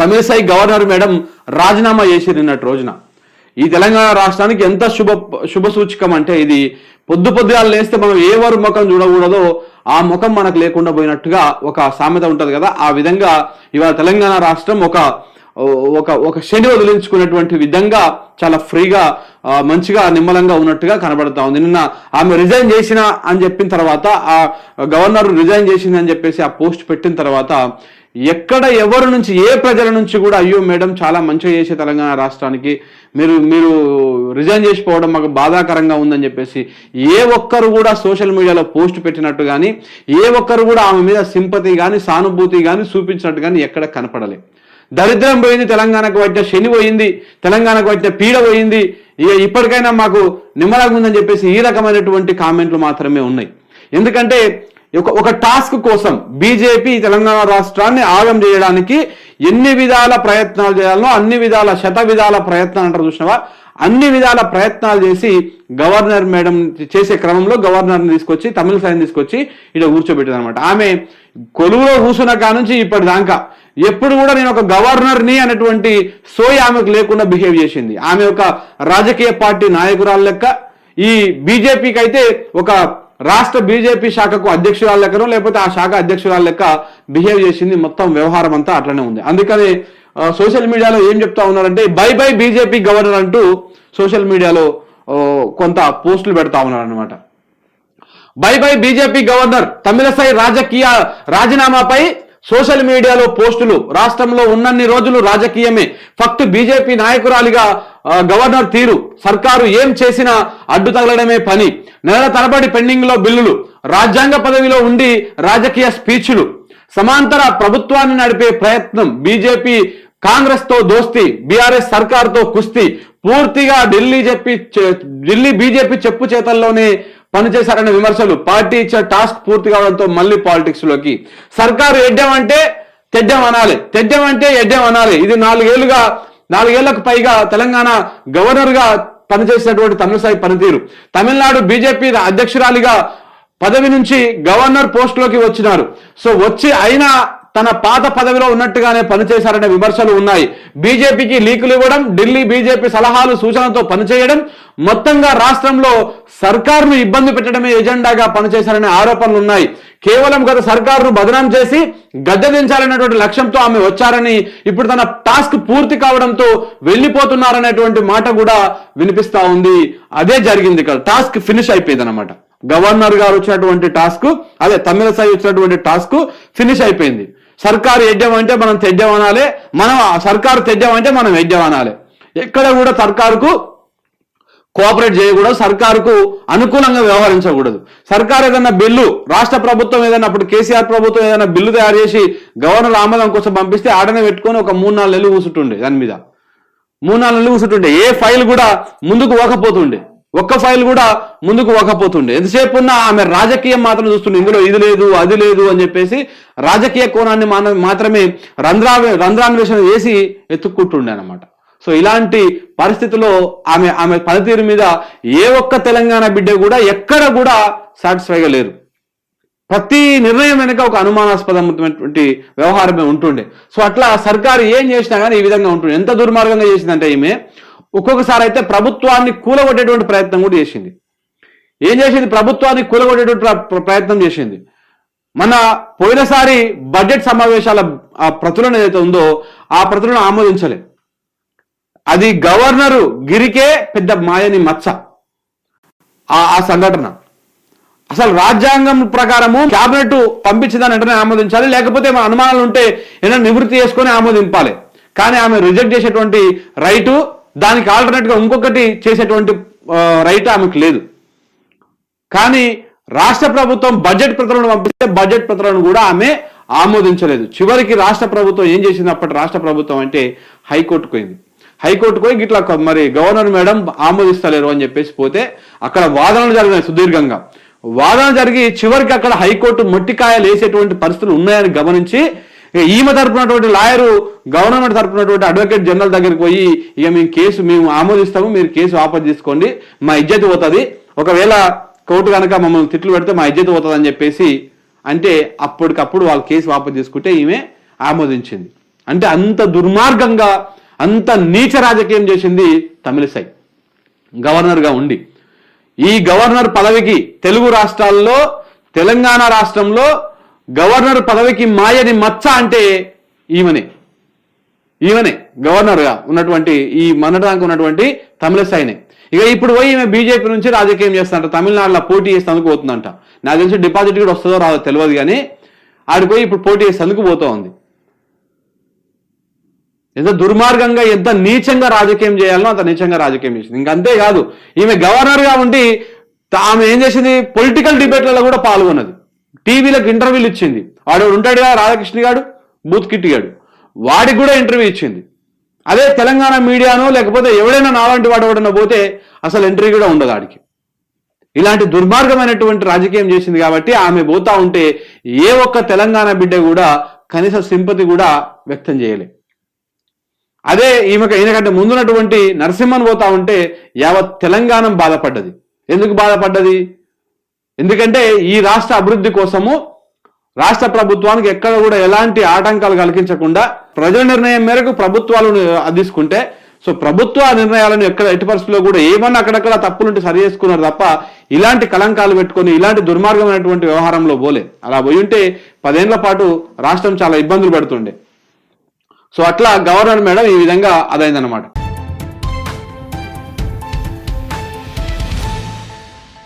Tamilisai governor madam రాజీనామా చేసి నిన్నటి రోజున. ఈ తెలంగాణ రాష్ట్రానికి ఎంత శుభ సూచకం అంటే, ఇది పొద్దుగాలు లేస్తే మనం ఏ వారు ముఖం చూడకూడదో ఆ ముఖం మనకు లేకుండా పోయినట్టుగా ఒక సామెత ఉంటది కదా, ఆ విధంగా ఇవాళ తెలంగాణ రాష్ట్రం ఒక శని వదిలించుకున్నటువంటి విధంగా చాలా ఫ్రీగా మంచిగా నిమ్మలంగా ఉన్నట్టుగా కనబడతా ఉంది. నిన్న ఆమె రిజైన్ చేసిన అని చెప్పిన తర్వాత, ఆ గవర్నర్ రిజైన్ చేసింది అని చెప్పేసి ఆ పోస్ట్ పెట్టిన తర్వాత ఎక్కడ ఎవరి నుంచి ఏ ప్రజల నుంచి కూడా అయ్యో మేడం చాలా మంచిగా చేసే తెలంగాణ రాష్ట్రానికి మీరు రిజైన్ చేసిపోవడం మాకు బాధాకరంగా ఉందని చెప్పేసి ఏ ఒక్కరు కూడా సోషల్ మీడియాలో పోస్ట్ పెట్టినట్టు కానీ, ఏ ఒక్కరు కూడా ఆమె మీద సింపతి కానీ సానుభూతి కానీ చూపించినట్టు కానీ ఎక్కడ కనపడలే. దరిద్రం పోయింది, తెలంగాణకు పట్టిన శని పోయింది, తెలంగాణకు పట్టిన పీడ పోయింది, ఇప్పటికైనా మాకు నిమ్మలంగా ఉందని చెప్పేసి ఈ రకమైనటువంటి కామెంట్లు మాత్రమే ఉన్నాయి. ఎందుకంటే ఒక టాస్క్ కోసం బీజేపీ తెలంగాణ రాష్ట్రాన్ని ఆగం చేయడానికి ఎన్ని విధాల ప్రయత్నాలు చేయాలో అన్ని విధాల శతవిధాల ప్రయత్నాలు అంటారు చూసినవా, అన్ని విధాల ప్రయత్నాలు చేసి గవర్నర్ మేడం చేసే క్రమంలో గవర్నర్ని తీసుకొచ్చి తమిళసైని తీసుకొచ్చి ఇక్కడ కూర్చోబెట్టింది అనమాట. ఆమె కొలువులో కూర్చున్న కానుంచి ఇప్పటిదాకా ఎప్పుడు కూడా నేను ఒక గవర్నర్ని అనేటువంటి సోయి ఆమెకు లేకుండా బిహేవ్ చేసింది. ఆమె ఒక రాజకీయ పార్టీ నాయకురాలు లెక్క, ఈ బీజేపీకి అయితే ఒక రాష్ట్ర బీజేపీ శాఖకు అధ్యక్షురాలు లెక్కనో లేకపోతే ఆ శాఖ అధ్యక్షురాలు లెక్క బిహేవ్ చేసింది. మొత్తం వ్యవహారం అంతా అట్లనే ఉంది. అందుకని సోషల్ మీడియాలో ఏం చెప్తా ఉన్నారంటే బై బై బీజేపీ గవర్నర్ అంటూ సోషల్ మీడియాలో కొంత పోస్టులు పెడతా ఉన్నారు అనమాట. By by BJP governor, Tamilisai రాజకీయ రాజీనామాపై సోషల్ మీడియాలో పోస్టులు, రాష్ట్రంలో ఉన్నన్ని రోజులు రాజకీయమే, ఫక్త్ బీజేపీ నాయకురాలిగా గవర్నర్ తీరు, సర్కారు ఏం చేసినా అడ్డు తగలడమే పని, నెలల తరబడి పెండింగ్ లో బిల్లులు, రాజ్యాంగ పదవిలో ఉండి రాజకీయ స్పీచ్లు, సమాంతర ప్రభుత్వాన్ని నడిపే ప్రయత్నం, బీజేపీ కాంగ్రెస్ తో దోస్తీ, బీఆర్ఎస్ సర్కారుతో కుస్తీ, పూర్తిగా ఢిల్లీ బీజేపీ చెప్పు చేతల్లోనే పనిచేశారనే విమర్శలు, పార్టీ ఇచ్చే టాస్క్ పూర్తి కావడంతో మళ్ళీ పాలిటిక్స్ లోకి, సర్కారు ఎడ్డం అంటే తెడ్డం అనాలి, తెడ్డం అంటే ఎడ్డం అనాలి. ఇది 4 ఏళ్లకు పైగా తెలంగాణ గవర్నర్ గా పనిచేసినటువంటి తమిళసై పనితీరు, తమిళనాడు బీజేపీ అధ్యక్షురాలిగా పదవి నుంచి గవర్నర్ పోస్ట్ లోకి వచ్చినారు. సో వచ్చి అయినా తన పాత పదవిలో ఉన్నట్టుగానే పనిచేశారనే విమర్శలు ఉన్నాయి. బీజేపీకి లీకులు ఇవ్వడం, ఢిల్లీ బీజేపీ సలహాలు సూచనలతో పనిచేయడం, మొత్తంగా రాష్ట్రంలో సర్కారును ఇబ్బంది పెట్టడమే ఎజెండాగా పనిచేశారనే ఆరోపణలు ఉన్నాయి. కేవలం గత సర్కారును బదనాం చేసి గద్దె దించాలనేటువంటి లక్ష్యంతో ఆమె వచ్చారని, ఇప్పుడు తన టాస్క్ పూర్తి కావడంతో వెళ్ళిపోతున్నారనేటువంటి మాట కూడా వినిపిస్తా ఉంది. అదే జరిగింది ఇక్కడ, టాస్క్ ఫినిష్ అయిపోయింది అనమాట. గవర్నర్ గారు వచ్చినటువంటి టాస్క్, అదే తమిళసై వచ్చినటువంటి టాస్క్ ఫినిష్ అయిపోయింది. సర్కారు ఎడ్డం అంటే మనం తెడ్డం అనాలి, సర్కారు తెడ్డం అంటే మనం ఎడ్డం అనాలి. ఎక్కడ కూడా సర్కారుకు కోఆపరేట్ చేయకూడదు, సర్కారుకు అనుకూలంగా వ్యవహరించకూడదు. సర్కారు ఏదైనా బిల్లు, రాష్ట్ర ప్రభుత్వం ఏదైనా, అప్పుడు కేసీఆర్ ప్రభుత్వం ఏదైనా బిల్లు తయారు చేసి గవర్నర్ ఆమోదం కోసం పంపిస్తే ఆడనే పెట్టుకొని ఒక 3-4 నెలలు కూర్చుంటుండే, దాని మీద 3-4 నెలలు కూర్చుంటుండే. ఏ ఫైల్ కూడా ముందుకు పోకపోతుండే, ఒక్క ఫైల్ కూడా ముందుకు పోకపోతుండే. ఎంతసేపు ఉన్నా ఆమె రాజకీయం మాత్రం చూస్తుండే, ఇందులో ఇది లేదు అది లేదు అని చెప్పేసి రాజకీయ కోణాన్ని మాత్రమే రంధ్రాన్వేషణ చేసి ఎత్తుక్కుంటుండే అనమాట. సో ఇలాంటి పరిస్థితుల్లో ఆమె పనితీరు మీద ఏ ఒక్క తెలంగాణ బిడ్డ కూడా ఎక్కడ కూడా సాటిస్ఫైగా లేరు. ప్రతి నిర్ణయం వెనుక ఒక అనుమానాస్పదమైనటువంటి వ్యవహారమే ఉంటుండే. సో అట్లా సర్కారు ఏం చేసినా కానీ ఈ విధంగా ఉంటుండే. ఎంత దుర్మార్గంగా చేసిందంటే ఈమె ఒక్కొక్కసారి అయితే ప్రభుత్వాన్ని కూలగొట్టేటువంటి ప్రయత్నం కూడా చేసింది. ఏం చేసింది? ప్రభుత్వాన్ని కూలగొట్టేటువంటి ప్రయత్నం చేసింది. మన పోయినసారి బడ్జెట్ సమావేశాల ఆ ప్రతులను ఏదైతే ఉందో ఆ ప్రతులను ఆమోదించలే. అది గవర్నరు గిరికే పెద్ద మాయని మచ్చ ఆ సంఘటన. అసలు రాజ్యాంగం ప్రకారము క్యాబినెట్ పంపించిందని వెంటనే ఆమోదించాలి, లేకపోతే మన అనుమానాలు ఉంటే ఏదైనా నివృత్తి చేసుకొని ఆమోదింపాలి. కానీ ఆమె రిజెక్ట్ చేసేటువంటి రైటు, దానికి ఆల్టర్నేట్ గా ఇంకొకటి చేసేటువంటి రైట్ ఆమెకు లేదు. కానీ రాష్ట్ర ప్రభుత్వం బడ్జెట్ ప్రతులను పంపిస్తే బడ్జెట్ ప్రతులను కూడా ఆమె ఆమోదించలేదు. చివరికి రాష్ట్ర ప్రభుత్వం ఏం చేసింది? అప్పటి రాష్ట్ర ప్రభుత్వం అంటే హైకోర్టుకు పోయింది. హైకోర్టుకు పోయి ఇట్లా మరి గవర్నర్ మేడం ఆమోదిస్తలేరు అని చెప్పేసి పోతే అక్కడ వాదనలు జరిగినాయి, సుదీర్ఘంగా వాదన జరిగి చివరికి అక్కడ హైకోర్టు మొట్టికాయలు వేసేటువంటి పరిస్థితులు ఉన్నాయని గమనించి ఈమె తరపునటువంటి లాయరు గవర్నమెంట్ తరపునటువంటి అడ్వకేట్ జనరల్ దగ్గరికి పోయి ఇక మేము ఆమోదిస్తాము, మీరు కేసు వాపసు తీసుకోండి, మా ఇజ్జత్ పోతుంది, ఒకవేళ కోర్టు కనుక మమ్మల్ని తిట్లు పెడితే మా ఇజ్జత్ పోతుంది అని చెప్పేసి అంటే అప్పటికప్పుడు వాళ్ళు కేసు వాపసు తీసుకుంటే ఈమె ఆమోదించింది. అంటే అంత దుర్మార్గంగా అంత నీచ రాజకీయం చేసింది తమిళిసై గవర్నర్గా ఉండి. ఈ గవర్నర్ పదవికి తెలుగు రాష్ట్రాల్లో తెలంగాణ రాష్ట్రంలో గవర్నర్ పదవికి మాయని మచ్చ అంటే ఈమెనే గవర్నర్గా ఉన్నటువంటి ఈ మొన్నటిదాకా ఉన్నటువంటి తమిళిసైనే. ఇక ఇప్పుడు పోయి ఈమె బీజేపీ నుంచి రాజకీయం చేస్తుంట, తమిళనాడులో పోటీ చేసేందుకు పోతుందంట. నాకు తెలిసి డిపాజిట్ కూడా వస్తుందో రాదో తెలియదు, కానీ ఆడికి పోయి ఇప్పుడు పోటీ చేసేందుకు పోతూ ఉంది. ఎంత దుర్మార్గంగా ఎంత నీచంగా రాజకీయం చేయాలనో అంత నీచంగా రాజకీయం చేసింది. ఇంకంతేకాదు, ఈమె గవర్నర్గా ఉండి ఆమె ఏం చేసింది, పొలిటికల్ డిబేట్లలో కూడా పాల్గొన్నది, టీవీలకు ఇంటర్వ్యూలు ఇచ్చింది. వాడు ఉంటాడు కదా రాధాకృష్ణ గాడు, బూత్ కిట్టి గాడు, వాడికి కూడా ఇంటర్వ్యూ ఇచ్చింది. అదే తెలంగాణ మీడియానో లేకపోతే ఎవడైనా నాలాంటి వాడు ఎవడన్నా పోతే అసలు ఎంట్రీ కూడా ఉండదు ఆడికి. ఇలాంటి దుర్మార్గమైనటువంటి రాజకీయం చేసింది కాబట్టి ఆమె పోతా ఉంటే ఏ ఒక్క తెలంగాణ బిడ్డ కూడా కనీస సింపతి కూడా వ్యక్తం చేయలే. అదే ఈయనకంటే ముందున్నటువంటి నరసింహన్ పోతా ఉంటే యావత్ తెలంగాణ బాధపడ్డది. ఎందుకు బాధపడ్డది? ఎందుకంటే ఈ రాష్ట్ర అభివృద్ధి కోసము రాష్ట్ర ప్రభుత్వానికి ఎక్కడ కూడా ఎలాంటి ఆటంకాలు కలిగించకుండా ప్రజల నిర్ణయం మేరకు ప్రభుత్వాలు తీసుకుంటే, సో ప్రభుత్వ నిర్ణయాలను ఎట్టి పరిస్థితుల్లో కూడా ఏమన్నా అక్కడక్కడ తప్పులుంటే సరి చేసుకున్నారు తప్ప ఇలాంటి కలంకాలు పెట్టుకొని ఇలాంటి దుర్మార్గమైనటువంటి వ్యవహారంలో పోలే. అలా పోయి ఉంటే 10 ఏళ్ల పాటు రాష్ట్రం చాలా ఇబ్బందులు పెడుతుండే. సో అట్లా గవర్నర్ మేడం ఈ విధంగా అదైందనమాట.